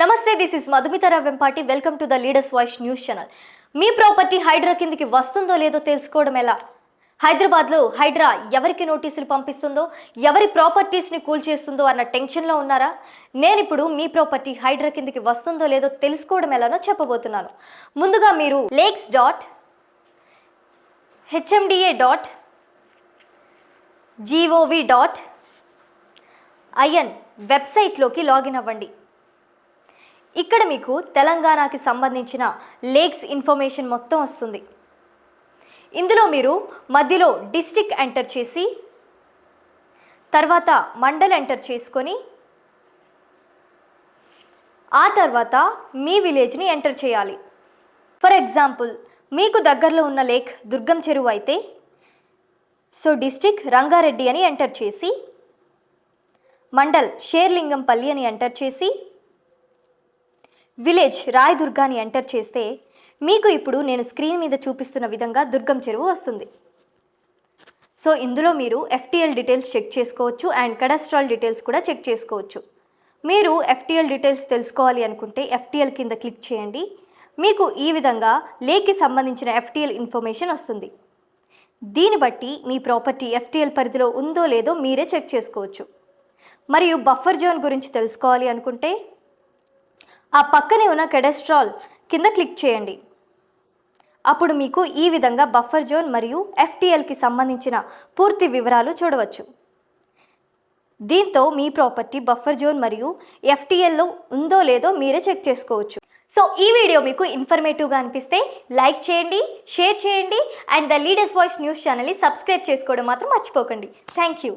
నమస్తే, this is Madhumita Vempati. Welcome to the leaders voice news channel. మీ property Hydraa కిందకి వస్తుందో లేదో తెలుసుకోవడం ఎలా? హైదరాబాద్లో హైడ్రా ఎవరికి నోటీసులు పంపిస్తుందో, ఎవరి ప్రాపర్టీస్ని కూల్ చేస్తుందో అన్న టెన్షన్లో ఉన్నారా? నేను ఇప్పుడు మీ ప్రాపర్టీ హైడ్రా కిందకి వస్తుందో లేదో తెలుసుకోవడం ఎలానో చెప్పబోతున్నాను. ముందుగా మీరు lakes.hmda.gov.in వెబ్సైట్లోకి లాగిన్ అవ్వండి. ఇక్కడ మీకు తెలంగాణకి సంబంధించిన లేక్స్ ఇన్ఫర్మేషన్ మొత్తం వస్తుంది. ఇందులో మీరు మధ్యలో డిస్ట్రిక్ట్ ఎంటర్ చేసి తర్వాత మండల్ ఎంటర్ చేసుకొని ఆ తర్వాత మీ విలేజ్ని ఎంటర్ చేయాలి. ఫర్ ఎగ్జాంపుల్, మీకు దగ్గరలో ఉన్న లేక్ దుర్గం చెరువు అయితే డిస్ట్రిక్ట్ రంగారెడ్డి అని ఎంటర్ చేసి మండల్ షేర్లింగంపల్లి అని ఎంటర్ చేసి విలేజ్ రాయదుర్గాని ఎంటర్ చేస్తే మీకు ఇప్పుడు నేను స్క్రీన్ మీద చూపిస్తున్న విధంగా దుర్గం చెరువు వస్తుంది. ఇందులో మీరు FTL డీటెయిల్స్ చెక్ చేసుకోవచ్చు అండ్ కడస్ట్రాల్ డీటెయిల్స్ కూడా చెక్ చేసుకోవచ్చు. మీరు FTL డీటెయిల్స్ తెలుసుకోవాలి అనుకుంటే FTL కింద క్లిక్ చేయండి. మీకు ఈ విధంగా లేక్కి సంబంధించిన FTL ఇన్ఫర్మేషన్ వస్తుంది. దీన్ని బట్టి మీ ప్రాపర్టీ FTL పరిధిలో ఉందో లేదో మీరే చెక్ చేసుకోవచ్చు. మరియు బఫర్ జోన్ గురించి తెలుసుకోవాలి అనుకుంటే ఆ పక్కనే ఉన్న కెడస్ట్రాల్ కింద క్లిక్ చేయండి. అప్పుడు మీకు ఈ విధంగా బఫర్ జోన్ మరియు FTLకి సంబంధించిన పూర్తి వివరాలు చూడవచ్చు. దీంతో మీ ప్రాపర్టీ బఫర్ జోన్ మరియు FTLలో ఉందో లేదో మీరే చెక్ చేసుకోవచ్చు. ఈ వీడియో మీకు ఇన్ఫర్మేటివ్గా అనిపిస్తే లైక్ చేయండి, షేర్ చేయండి and the leaders voice news ఛానల్ని సబ్స్క్రైబ్ చేసుకోవడం మాత్రం మర్చిపోకండి. Thank you.